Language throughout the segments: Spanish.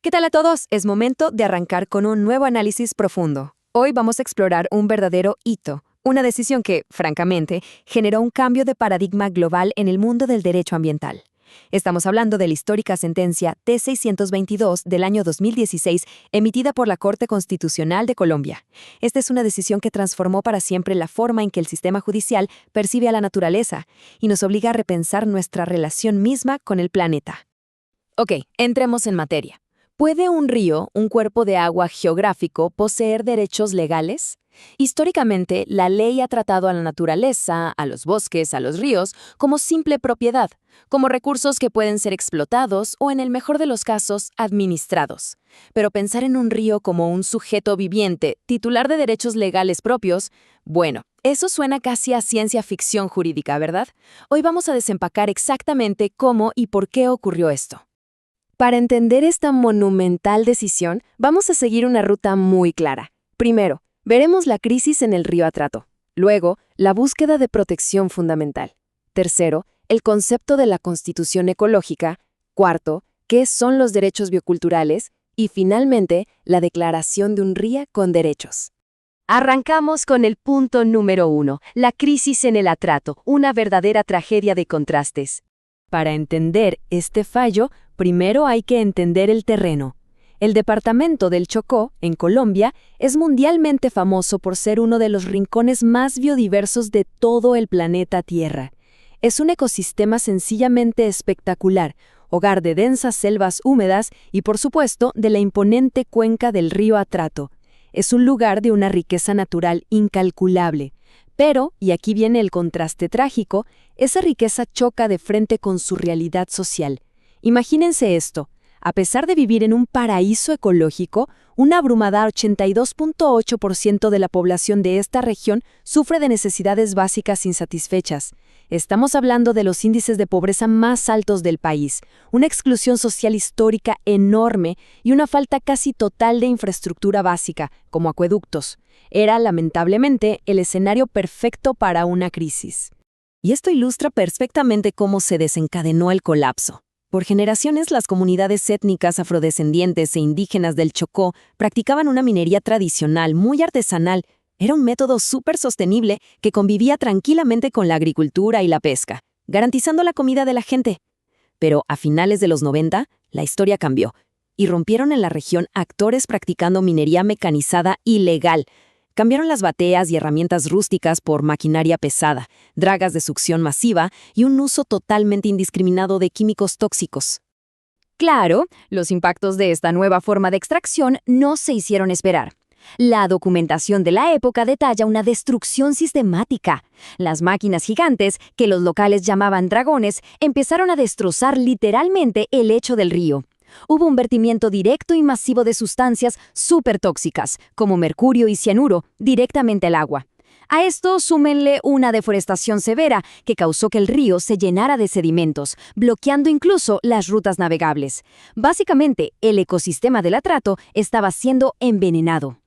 ¿Qué tal a todos? Es momento de arrancar con un nuevo análisis profundo. Hoy vamos a explorar un verdadero hito, una decisión que, francamente, generó un cambio de paradigma global en el mundo del derecho ambiental. Estamos hablando de la histórica sentencia T-622 del año 2016, emitida por la Corte Constitucional de Colombia. Esta es una decisión que transformó para siempre la forma en que el sistema judicial percibe a la naturaleza y nos obliga a repensar nuestra relación misma con el planeta. Ok, entremos en materia. ¿Puede un río, un cuerpo de agua geográfico, poseer derechos legales? Históricamente, la ley ha tratado a la naturaleza, a los bosques, a los ríos, como simple propiedad, como recursos que pueden ser explotados o, en el mejor de los casos, administrados. Pero pensar en un río como un sujeto viviente, titular de derechos legales propios, bueno, eso suena casi a ciencia ficción jurídica, ¿verdad? Hoy vamos a desempacar exactamente cómo y por qué ocurrió esto. Para entender esta monumental decisión, vamos a seguir una ruta muy clara. Primero, veremos la crisis en el río Atrato. Luego, la búsqueda de protección fundamental. Tercero, el concepto de la constitución ecológica. Cuarto, qué son los derechos bioculturales. Y finalmente, la declaración de un río con derechos. Arrancamos con el punto número 1, la crisis en el Atrato, una verdadera tragedia de contrastes. Para entender este fallo, primero hay que entender el terreno. El departamento del Chocó, en Colombia, es mundialmente famoso por ser uno de los rincones más biodiversos de todo el planeta Tierra. Es un ecosistema sencillamente espectacular, hogar de densas selvas húmedas y, por supuesto, de la imponente cuenca del río Atrato. Es un lugar de una riqueza natural incalculable. Pero, y aquí viene el contraste trágico, esa riqueza choca de frente con su realidad social. Imagínense esto. A pesar de vivir en un paraíso ecológico, un abrumador 82.8% de la población de esta región sufre de necesidades básicas insatisfechas. Estamos hablando de los índices de pobreza más altos del país, una exclusión social histórica enorme y una falta casi total de infraestructura básica, como acueductos. Era, lamentablemente, el escenario perfecto para una crisis. Y esto ilustra perfectamente cómo se desencadenó el colapso. Por generaciones, las comunidades étnicas afrodescendientes e indígenas del Chocó practicaban una minería tradicional, muy artesanal. Era un método súper sostenible que convivía tranquilamente con la agricultura y la pesca, garantizando la comida de la gente. Pero a finales de los 90, la historia cambió. Irrumpieron en la región actores practicando minería mecanizada ilegal. Cambiaron las bateas y herramientas rústicas por maquinaria pesada, dragas de succión masiva y un uso totalmente indiscriminado de químicos tóxicos. Claro, los impactos de esta nueva forma de extracción no se hicieron esperar. La documentación de la época detalla una destrucción sistemática. Las máquinas gigantes, que los locales llamaban dragones, empezaron a destrozar literalmente el lecho del río. Hubo un vertimiento directo y masivo de sustancias supertóxicas, como mercurio y cianuro, directamente al agua. A esto súmenle una deforestación severa que causó que el río se llenara de sedimentos, bloqueando incluso las rutas navegables. Básicamente, el ecosistema del Atrato estaba siendo envenenado.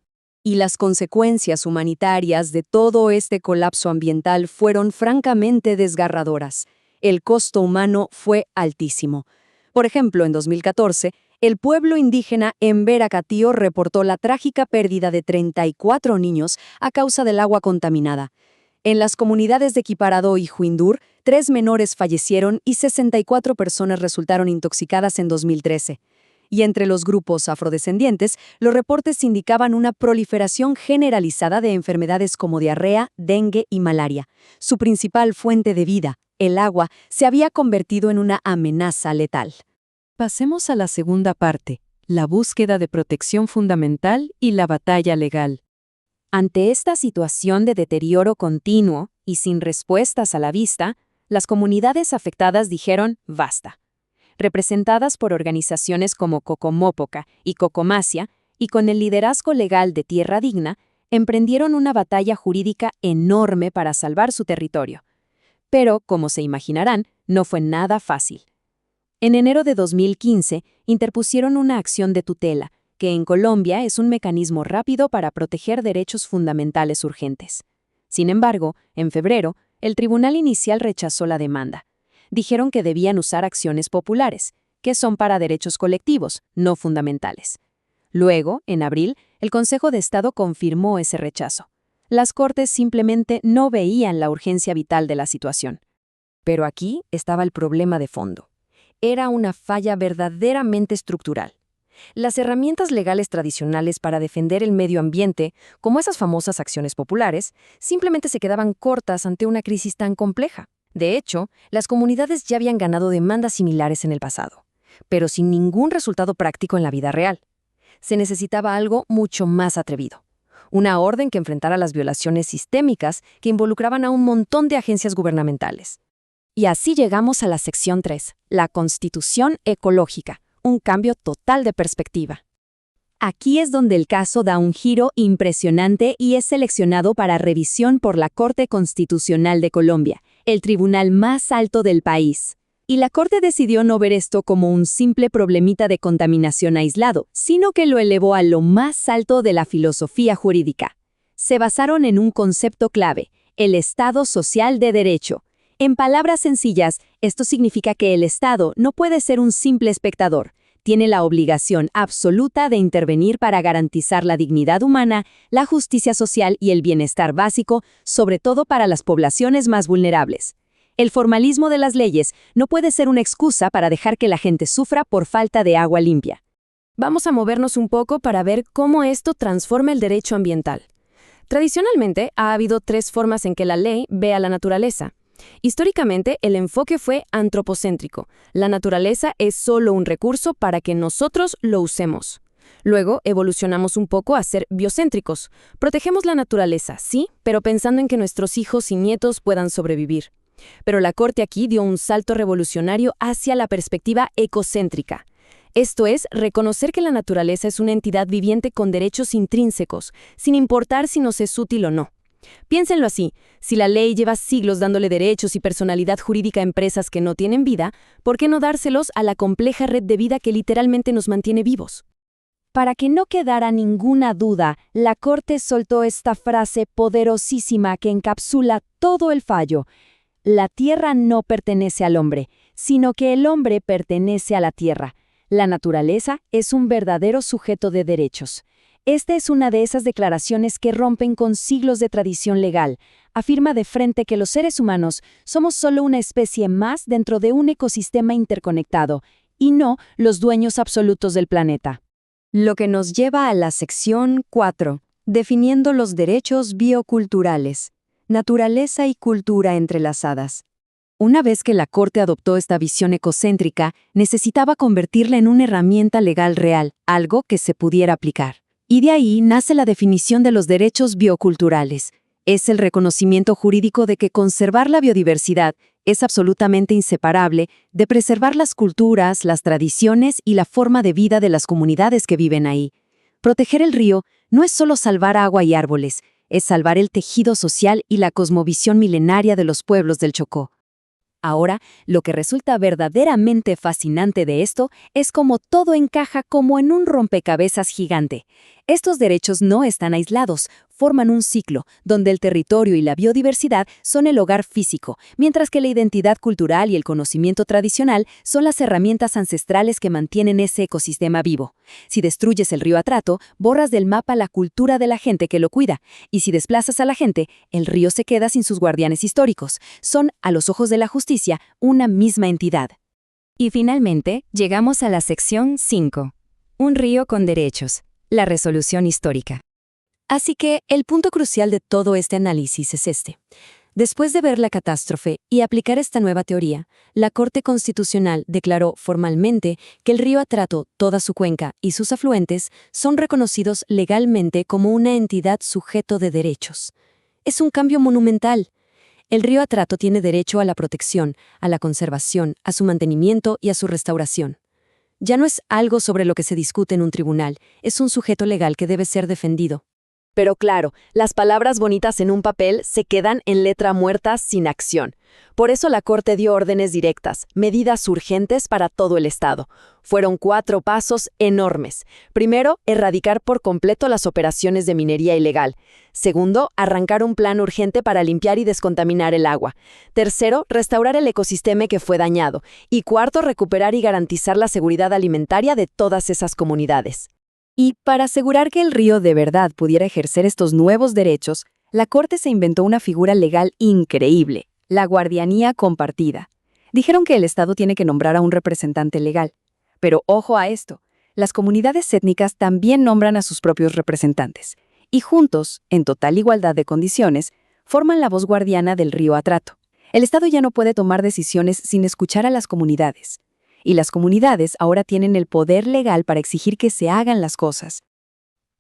Y las consecuencias humanitarias de todo este colapso ambiental fueron francamente desgarradoras. El costo humano fue altísimo. Por ejemplo, en 2014, el pueblo indígena Embera Catío reportó la trágica pérdida de 34 niños a causa del agua contaminada. En las comunidades de Quiparado y Juindur, 3 menores fallecieron y 64 personas resultaron intoxicadas en 2013. Y entre los grupos afrodescendientes, los reportes indicaban una proliferación generalizada de enfermedades como diarrea, dengue y malaria. Su principal fuente de vida, el agua, se había convertido en una amenaza letal. Pasemos a la segunda parte, la búsqueda de protección fundamental y la batalla legal. Ante esta situación de deterioro continuo y sin respuestas a la vista, las comunidades afectadas dijeron basta. Representadas por organizaciones como Cocomópoca y Cocomacia, y con el liderazgo legal de Tierra Digna, emprendieron una batalla jurídica enorme para salvar su territorio. Pero, como se imaginarán, no fue nada fácil. En enero de 2015, interpusieron una acción de tutela, que en Colombia es un mecanismo rápido para proteger derechos fundamentales urgentes. Sin embargo, en febrero, el tribunal inicial rechazó la demanda. Dijeron que debían usar acciones populares, que son para derechos colectivos, no fundamentales. Luego, en abril, el Consejo de Estado confirmó ese rechazo. Las Cortes simplemente no veían la urgencia vital de la situación. Pero aquí estaba el problema de fondo. Era una falla verdaderamente estructural. Las herramientas legales tradicionales para defender el medio ambiente, como esas famosas acciones populares, simplemente se quedaban cortas ante una crisis tan compleja. De hecho, las comunidades ya habían ganado demandas similares en el pasado, pero sin ningún resultado práctico en la vida real. Se necesitaba algo mucho más atrevido. Una orden que enfrentara las violaciones sistémicas que involucraban a un montón de agencias gubernamentales. Y así llegamos a la sección 3, la Constitución Ecológica, un cambio total de perspectiva. Aquí es donde el caso da un giro impresionante y es seleccionado para revisión por la Corte Constitucional de Colombia, el tribunal más alto del país. Y la Corte decidió no ver esto como un simple problemita de contaminación aislado, sino que lo elevó a lo más alto de la filosofía jurídica. Se basaron en un concepto clave, el Estado social de derecho. En palabras sencillas, esto significa que el Estado no puede ser un simple espectador. Tiene la obligación absoluta de intervenir para garantizar la dignidad humana, la justicia social y el bienestar básico, sobre todo para las poblaciones más vulnerables. El formalismo de las leyes no puede ser una excusa para dejar que la gente sufra por falta de agua limpia. Vamos a movernos un poco para ver cómo esto transforma el derecho ambiental. Tradicionalmente, ha habido 3 formas en que la ley ve a la naturaleza. Históricamente, el enfoque fue antropocéntrico. La naturaleza es solo un recurso para que nosotros lo usemos. Luego, evolucionamos un poco a ser biocéntricos. Protegemos la naturaleza, sí, pero pensando en que nuestros hijos y nietos puedan sobrevivir. Pero la Corte aquí dio un salto revolucionario hacia la perspectiva ecocéntrica. Esto es, reconocer que la naturaleza es una entidad viviente con derechos intrínsecos, sin importar si nos es útil o no. Piénsenlo así, si la ley lleva siglos dándole derechos y personalidad jurídica a empresas que no tienen vida, ¿por qué no dárselos a la compleja red de vida que literalmente nos mantiene vivos? Para que no quedara ninguna duda, la Corte soltó esta frase poderosísima que encapsula todo el fallo. La tierra no pertenece al hombre, sino que el hombre pertenece a la tierra. La naturaleza es un verdadero sujeto de derechos. Esta es una de esas declaraciones que rompen con siglos de tradición legal. Afirma de frente que los seres humanos somos solo una especie más dentro de un ecosistema interconectado, y no los dueños absolutos del planeta. Lo que nos lleva a la sección 4, definiendo los derechos bioculturales. Naturaleza y cultura entrelazadas. Una vez que la Corte adoptó esta visión ecocéntrica, necesitaba convertirla en una herramienta legal real, algo que se pudiera aplicar. Y de ahí nace la definición de los derechos bioculturales. Es el reconocimiento jurídico de que conservar la biodiversidad es absolutamente inseparable de preservar las culturas, las tradiciones y la forma de vida de las comunidades que viven ahí. Proteger el río no es solo salvar agua y árboles, es salvar el tejido social y la cosmovisión milenaria de los pueblos del Chocó. Ahora, lo que resulta verdaderamente fascinante de esto es cómo todo encaja como en un rompecabezas gigante. Estos derechos no están aislados, forman un ciclo, donde el territorio y la biodiversidad son el hogar físico, mientras que la identidad cultural y el conocimiento tradicional son las herramientas ancestrales que mantienen ese ecosistema vivo. Si destruyes el río Atrato, borras del mapa la cultura de la gente que lo cuida, y si desplazas a la gente, el río se queda sin sus guardianes históricos. Son, a los ojos de la justicia, una misma entidad. Y finalmente, llegamos a la sección 5. Un río con derechos. La resolución histórica. Así que el punto crucial de todo este análisis es este. Después de ver la catástrofe y aplicar esta nueva teoría, la Corte Constitucional declaró formalmente que el río Atrato, toda su cuenca y sus afluentes son reconocidos legalmente como una entidad sujeto de derechos. Es un cambio monumental. El río Atrato tiene derecho a la protección, a la conservación, a su mantenimiento y a su restauración. Ya no es algo sobre lo que se discute en un tribunal, es un sujeto legal que debe ser defendido. Pero claro, las palabras bonitas en un papel se quedan en letra muerta sin acción. Por eso la Corte dio órdenes directas, medidas urgentes para todo el Estado. Fueron 4 pasos enormes. Primero, erradicar por completo las operaciones de minería ilegal. Segundo, arrancar un plan urgente para limpiar y descontaminar el agua. Tercero, restaurar el ecosistema que fue dañado. Y cuarto, recuperar y garantizar la seguridad alimentaria de todas esas comunidades. Y para asegurar que el río de verdad pudiera ejercer estos nuevos derechos, la Corte se inventó una figura legal increíble: la guardianía compartida. Dijeron que el Estado tiene que nombrar a un representante legal. Pero ojo a esto, las comunidades étnicas también nombran a sus propios representantes. Y juntos, en total igualdad de condiciones, forman la voz guardiana del río Atrato. El Estado ya no puede tomar decisiones sin escuchar a las comunidades. Y las comunidades ahora tienen el poder legal para exigir que se hagan las cosas.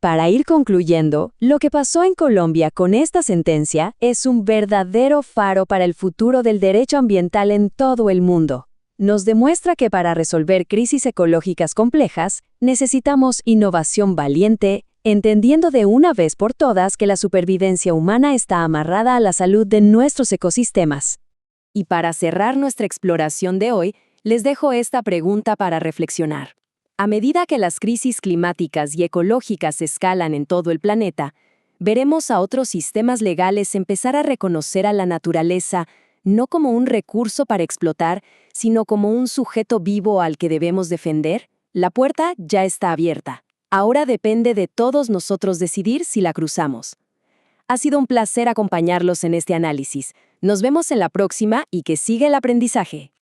Para ir concluyendo, lo que pasó en Colombia con esta sentencia es un verdadero faro para el futuro del derecho ambiental en todo el mundo. Nos demuestra que para resolver crisis ecológicas complejas, necesitamos innovación valiente, entendiendo de una vez por todas que la supervivencia humana está amarrada a la salud de nuestros ecosistemas. Y para cerrar nuestra exploración de hoy, les dejo esta pregunta para reflexionar. A medida que las crisis climáticas y ecológicas escalan en todo el planeta, veremos a otros sistemas legales empezar a reconocer a la naturaleza no como un recurso para explotar, sino como un sujeto vivo al que debemos defender. La puerta ya está abierta. Ahora depende de todos nosotros decidir si la cruzamos. Ha sido un placer acompañarlos en este análisis. Nos vemos en la próxima y que siga el aprendizaje.